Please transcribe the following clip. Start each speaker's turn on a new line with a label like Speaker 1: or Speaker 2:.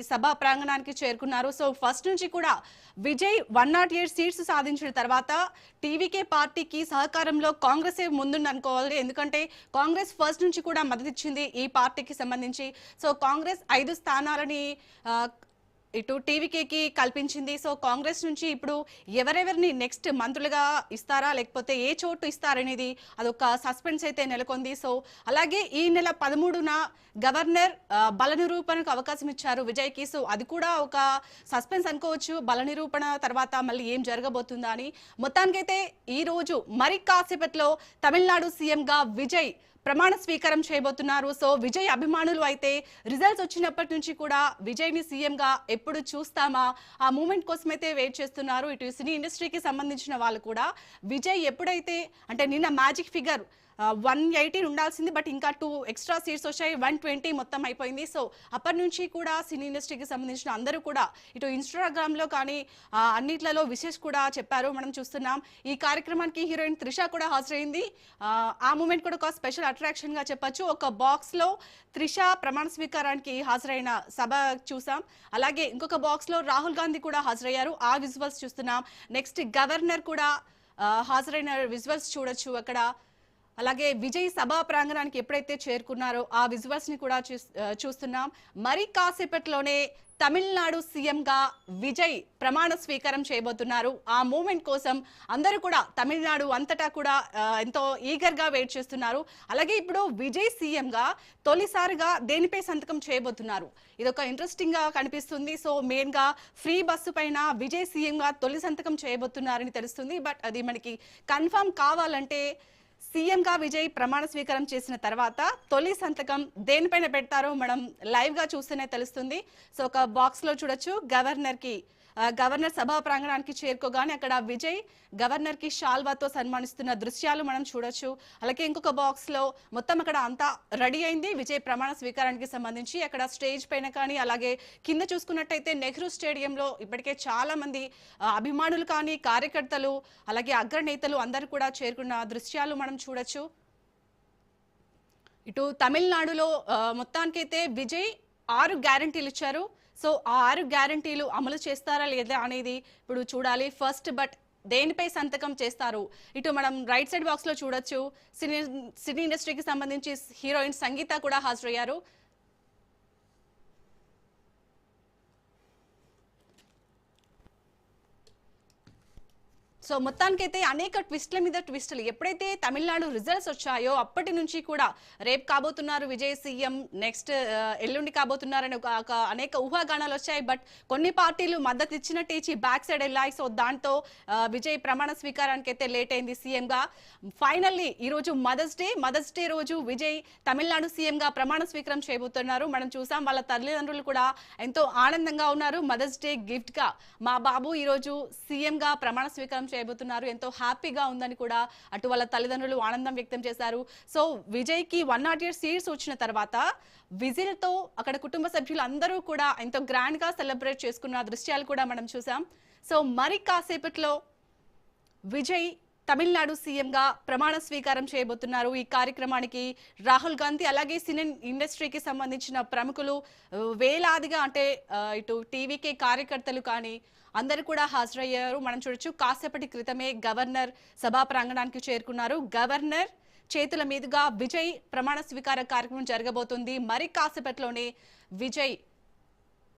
Speaker 1: సభా ప్రాంగణానికి చేరుకున్నారు. So first నుంచి కూడా విజయ్ 108 సీట్స్ సాధించిన తర్వాత టీవీకే పార్టీకి సహకారంలో కాంగ్రెస్ ముందుంది అనుకోవాలి. ఎందుకంటే కాంగ్రెస్ ఫస్ట్ నుంచి కూడా మద్దతు ఇచ్చింది ఈ పార్టీకి సంబంధించి. సో కాంగ్రెస్ 5 స్థానాలని ఇటు టీవీకేకి కల్పించింది. సో కాంగ్రెస్ నుంచి ఇప్పుడు ఎవరెవరిని నెక్స్ట్ మంత్రులుగా ఇస్తారా లేకపోతే ఏ చోటు ఇస్తారనేది అదొక సస్పెన్స్ అయితే నెలకొంది. సో అలాగే ఈ నెల 13న గవర్నర్ బల నిరూపణకు అవకాశం ఇచ్చారు విజయ్కి. సో అది కూడా ఒక సస్పెన్స్ అనుకోవచ్చు. బల నిరూపణ తర్వాత మళ్ళీ ఏం జరగబోతుందా అని. మొత్తానికైతే ఈ రోజు మరి కాసేపట్లో తమిళనాడు సీఎంగా విజయ్ ప్రమాణ స్వీకారం చేయబోతున్నారు. సో విజయ్ అభిమానులు అయితే రిజల్ట్స్ వచ్చినప్పటి నుంచి కూడా విజయ్ని సీఎంగా ఎప్పుడు చూస్తామా ఆ మూమెంట్ కోసం అయితే వెయిట్ చేస్తున్నారు. ఇటు సినీ ఇండస్ట్రీకి సంబంధించిన వాళ్ళు కూడా విజయ్ ఎప్పుడైతే అంటే నిన్న మ్యాజిక్ ఫిగర్ 118 ఉండాల్సింది, బట్ ఇంకా 2 ఎక్స్ట్రా సీట్స్ వచ్చాయి, 120 మొత్తం అయిపోయింది. సో అప్పటి నుంచి కూడా సినీ ఇండస్ట్రీకి సంబంధించిన అందరూ కూడా ఇటు ఇన్స్టాగ్రామ్లో కానీ అన్నిట్లలో విశేష్ కూడా చెప్పారు, మనం చూస్తున్నాం. ఈ కార్యక్రమానికి హీరోయిన్ త్రిష కూడా హాజరైంది. ఆ మూమెంట్ కూడా ఒక స్పెషల్ అట్రాక్షన్గా చెప్పచ్చు. ఒక బాక్స్లో త్రిష ప్రమాణ స్వీకారానికి హాజరైన సభ చూసాం. అలాగే ఇంకొక బాక్స్లో రాహుల్ గాంధీ కూడా హాజరయ్యారు. ఆ విజువల్స్ చూస్తున్నాం. నెక్స్ట్ గవర్నర్ కూడా హాజరైన విజువల్స్ చూడొచ్చు అక్కడ. అలాగే విజయ్ సభా ప్రాంగణానికి ఎప్పుడైతే చేరుకున్నారో ఆ విజువల్స్ ని కూడా చూస్తున్నాం. మరి కాసేపట్లోనే తమిళనాడు సీఎంగా విజయ్ ప్రమాణ స్వీకారం చేయబోతున్నారు. ఆ మూమెంట్ కోసం అందరూ కూడా తమిళనాడు అంతటా కూడా ఎంతో ఈగర్గా వెయిట్ చేస్తున్నారు. అలాగే ఇప్పుడు విజయ్ సీఎంగా తొలిసారిగా దేనిపై సంతకం చేయబోతున్నారు, ఇదొక ఇంట్రెస్టింగ్ గా కనిపిస్తుంది. సో మెయిన్ గా ఫ్రీ బస్సు పైన విజయ్ సీఎంగా తొలి సంతకం చేయబోతున్నారని తెలుస్తుంది. బట్ అది మనకి కన్ఫర్మ్ కావాలంటే సీఎంగా విజయ్ ప్రమాణ స్వీకారం చేసిన తర్వాత తొలి సంతకం దేనిపైన పెడతారో మనం లైవ్ గా చూస్తేనే తెలుస్తుంది. సో ఒక బాక్స్ లో చూడొచ్చు గవర్నర్ సభా ప్రాంగణానికి చేరుకోగానే అక్కడ విజయ్ గవర్నర్ కి షాల్వాతో సన్మానిస్తున్న దృశ్యాలు మనం చూడొచ్చు. అలాగే ఇంకొక బాక్స్ లో మొత్తం అక్కడ అంతా రెడీ అయింది విజయ్ ప్రమాణ స్వీకారానికి సంబంధించి. అక్కడ స్టేజ్ పైన కానీ అలాగే కింద చూసుకున్నట్టయితే నెహ్రూ స్టేడియంలో ఇప్పటికే చాలా మంది అభిమానులు కానీ కార్యకర్తలు అలాగే అగ్రనేతలు అందరూ కూడా చేరుకున్న దృశ్యాలు మనం చూడొచ్చు. ఇటు తమిళనాడులో మొత్తానికైతే విజయ్ 6 గ్యారంటీలు ఇచ్చారు. సో ఆ 6 గ్యారంటీలు అమలు చేస్తారా లేదా అనేది ఇప్పుడు చూడాలి. ఫస్ట్ బట్ దేనిపై సంతకం చేస్తారు, ఇటు మనం రైట్ సైడ్ బాక్స్ లో చూడొచ్చు సినీ ఇండస్ట్రీకి సంబంధించి హీరోయిన్ సంగీత కూడా హాజరయ్యారు. సో మొత్తానికైతే అనేక ట్విస్ట్ల మీద ట్విస్టులు. ఎప్పుడైతే తమిళనాడు రిజల్ట్స్ వచ్చాయో అప్పటి నుంచి కూడా రేపు కాబోతున్నారు విజయ్ సీఎం, నెక్స్ట్ ఎల్లుండి కాబోతున్నారని ఒక అనేక ఊహాగానాలు వచ్చాయి. బట్ కొన్ని పార్టీలు మద్దతు ఇచ్చినట్టు ఇచ్చి బ్యాక్ సైడ్ వెళ్ళాయి. సో దాంతో విజయ్ ప్రమాణ స్వీకారానికి అయితే లేట్ అయింది సీఎంగా. ఫైనల్లీ ఈరోజు మదర్స్ డే రోజు విజయ్ తమిళనాడు సీఎంగా ప్రమాణ స్వీకారం చేయబోతున్నారు. మనం చూసాం వాళ్ళ తల్లిదండ్రులు కూడా ఎంతో ఆనందంగా ఉన్నారు. మదర్స్ డే గిఫ్ట్ గా మా బాబు ఈరోజు సీఎంగా ప్రమాణ స్వీకారం చేయబోతున్నారు, ఎంతో హ్యాపీగా ఉందని కూడా అటు వాళ్ళ తల్లిదండ్రులు ఆనందం వ్యక్తం చేశారు. సో విజయ్ కి 108 సీట్స్ వచ్చిన తర్వాత విజిల్ తో అక్కడ కుటుంబ సభ్యులు అందరూ కూడా ఎంతో గ్రాండ్ గా సెలబ్రేట్ చేసుకున్న దృశ్యాలు కూడా మనం చూసాం. సో మరి కాసేపట్లో విజయ్ తమిళనాడు సీఎంగా ప్రమాణ స్వీకారం చేయబోతున్నారు. ఈ కార్యక్రమానికి రాహుల్ గాంధీ అలాగే సినీ ఇండస్ట్రీకి సంబంధించిన ప్రముఖులు వేలాదిగా అంటే ఇటు టీవీకే కార్యకర్తలు కానీ అందరూ కూడా హాజరయ్యారు. మనం చూడొచ్చు కాసేపటి క్రితమే గవర్నర్ సభా ప్రాంగణానికి చేరుకున్నారు. గవర్నర్ చేతుల మీదుగా విజయ్ ప్రమాణ స్వీకార కార్యక్రమం జరగబోతుంది. మరి కాసేపట్లోనే విజయ్